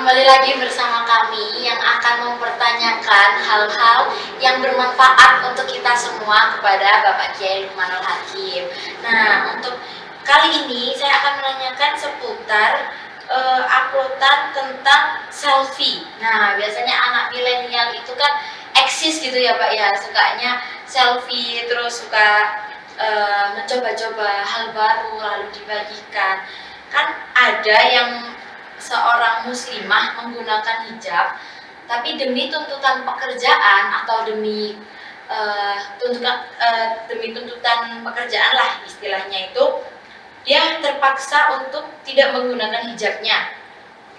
Kembali lagi bersama kami yang akan mempertanyakan hal-hal yang bermanfaat untuk kita semua kepada Bapak Kiai Lukmanul Hakim. Nah, untuk kali ini saya akan menanyakan seputar uploadan tentang selfie. Nah, biasanya anak milenial itu kan eksis gitu ya Pak ya, sukanya selfie, terus suka mencoba-coba hal baru lalu dibagikan. Kan ada yang seorang muslimah menggunakan hijab, tapi demi tuntutan pekerjaan atau demi tuntutan pekerjaan lah istilahnya itu, dia terpaksa untuk tidak menggunakan hijabnya,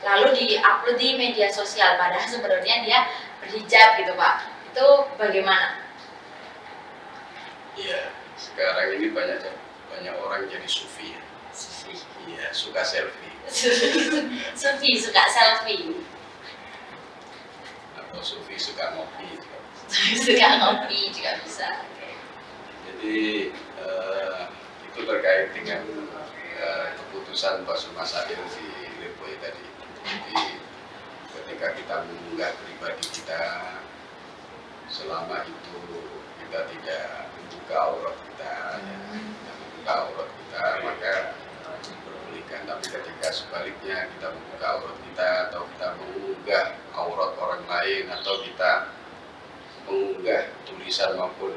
lalu diupload di media sosial, padahal sebenarnya dia berhijab gitu Pak. Itu bagaimana? Iya, sekarang ini banyak orang jadi sufi ya. Iya, suka selfie. Sufi suka selfie. Atau sufi suka ngopi juga. Suka ngopi juga bisa. Jadi itu terkait dengan keputusan Pak Sumasadir di Lirboy tadi. Jadi ketika kita mengunggah pribadi kita, selama itu kita tidak membuka aurat kita, maka diperbolehkan. Tapi ketika sebaliknya kita membuka aurat kita, atau kita mengunggah aurat orang lain, atau kita mengunggah tulisan maupun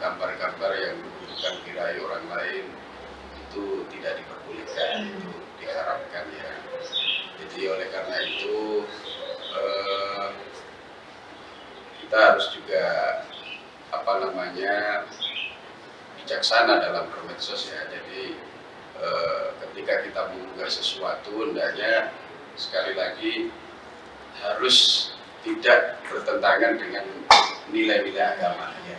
gambar-gambar yang menunjukkan birahi orang lain, itu tidak diperbolehkan, itu diharapkan ya. Jadi oleh karena itu kita harus juga bijaksana dalam bermedsos ya. Jadi ketika kita mengunggah sesuatu, hendaknya sekali lagi harus tidak bertentangan dengan nilai-nilai agama ya.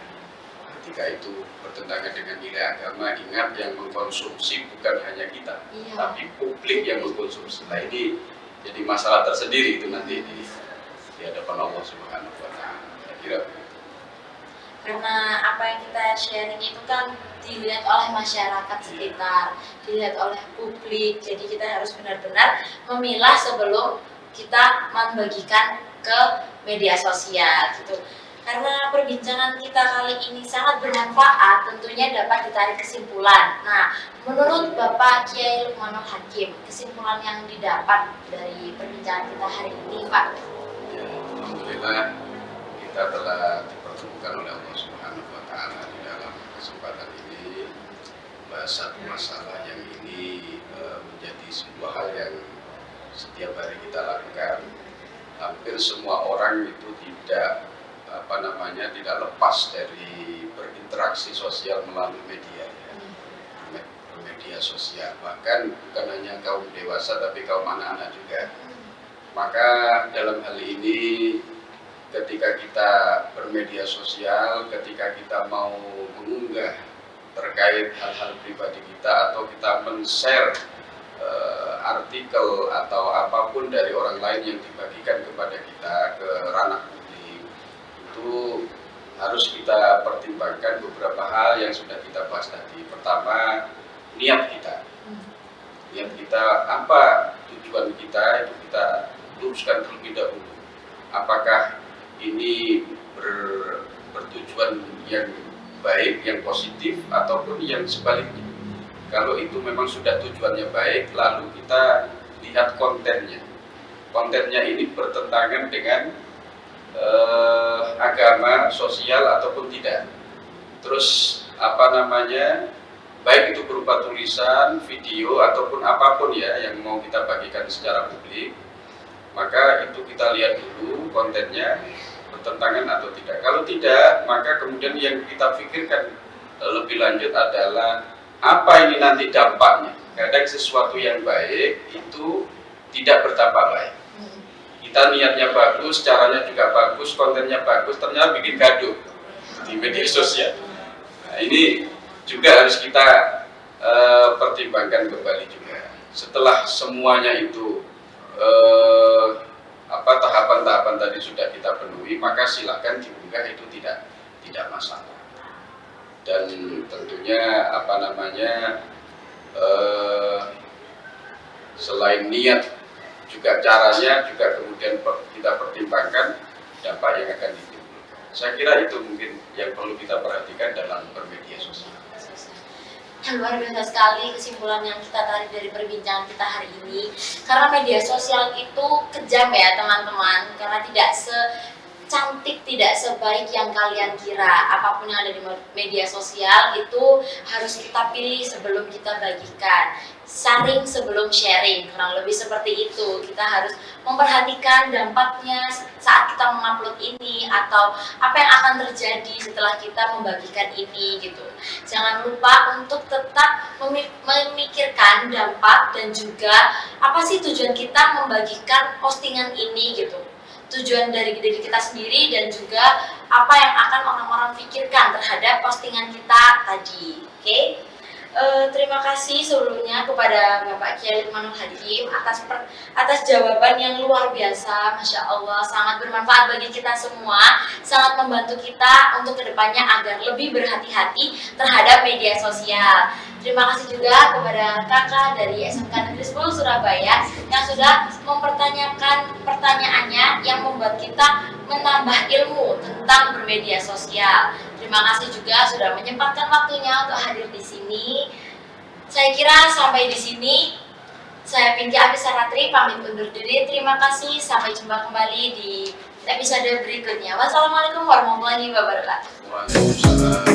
Ketika itu bertentangan dengan nilai agama, ingat yang mengkonsumsi bukan hanya kita, tapi publik yang mengkonsumsi. Nah ini jadi masalah tersendiri itu nanti di hadapan Allah Subhanahu wa Ta'ala. Saya kira karena apa yang kita sharing itu kan dilihat oleh masyarakat sekitar, dilihat oleh publik, jadi kita harus benar-benar memilah sebelum kita membagikan ke media sosial gitu. Karena perbincangan kita kali ini sangat bermanfaat, tentunya dapat ditarik kesimpulan. Nah, menurut Bapak Kiai Lukmanul Hakim, kesimpulan yang didapat dari perbincangan kita hari ini, Pak? Ya, alhamdulillah kita telah dipertemukan oleh Allah Subhanahu wa Ta'ala di dalam kesempatan ini, bahas satu masalah yang ini menjadi sebuah hal yang setiap hari kita lakukan. Hampir semua orang itu tidak lepas dari berinteraksi sosial melalui media ya. Media sosial, bahkan bukan hanya kaum dewasa tapi kaum anak-anak juga. Maka dalam hal ini ketika kita bermedia sosial, ketika kita mau mengunggah terkait hal-hal pribadi kita, atau kita men-share artikel atau apapun dari orang lain yang dibagikan kepada kita ke ranah publik, itu harus kita pertimbangkan beberapa hal yang sudah kita bahas tadi. Pertama, niat kita. Niat kita, apa tujuan kita, itu kita luruskan terlebih dahulu. Apakah ini bertujuan yang baik, yang positif, ataupun yang sebaliknya. Kalau itu memang sudah tujuannya baik, lalu kita lihat kontennya. Kontennya ini bertentangan dengan agama, sosial, ataupun tidak. Terus baik itu berupa tulisan, video, ataupun apapun ya yang mau kita bagikan secara publik, maka itu kita lihat dulu kontennya bertentangan atau tidak. Kalau tidak, maka kemudian yang kita pikirkan lebih lanjut adalah apa ini nanti dampaknya. Kadang sesuatu yang baik itu tidak bertambah baik. Kita niatnya bagus, caranya juga bagus, kontennya bagus, ternyata bikin gaduh di media sosial. Nah, ini juga harus kita pertimbangkan kembali juga. Setelah semuanya itu tahapan-tahapan tadi sudah kita penuhi, maka silakan diunggah, itu tidak masalah. Dan tentunya selain niat juga caranya juga kemudian kita pertimbangkan dampak yang akan ditimbulkan. Saya kira itu mungkin yang perlu kita perhatikan dalam bermedia sosial. Luar biasa sekali kesimpulan yang kita tarik dari perbincangan kita hari ini, karena media sosial itu kejam ya teman-teman, karena tidak cantik, tidak sebaik yang kalian kira. Apapun yang ada di media sosial itu harus kita pilih sebelum kita bagikan, saring sebelum sharing, kurang lebih seperti itu. Kita harus memperhatikan dampaknya saat kita mengupload ini, atau apa yang akan terjadi setelah kita membagikan ini gitu. Jangan lupa untuk tetap memikirkan dampak dan juga apa sih tujuan kita membagikan postingan ini gitu. Tujuan dari diri kita sendiri dan juga apa yang akan orang-orang pikirkan terhadap postingan kita tadi. Oke? Terima kasih sebelumnya kepada Bapak Kiai Lukmanul Hakim atas jawaban yang luar biasa, Masya Allah, sangat bermanfaat bagi kita semua, sangat membantu kita untuk kedepannya agar lebih berhati-hati terhadap media sosial. Terima kasih juga kepada kakak dari SMK Negeri 10 Surabaya yang sudah mempertanyakan pertanyaannya yang membuat kita menambah ilmu tentang bermedia sosial. Terima kasih juga sudah menyempatkan waktunya untuk hadir di sini. Saya kira sampai di sini. Saya Pinky Abisaratri pamit undur diri. Terima kasih. Sampai jumpa kembali di episode berikutnya. Wassalamualaikum warahmatullahi wabarakatuh. Waalaikumsalam.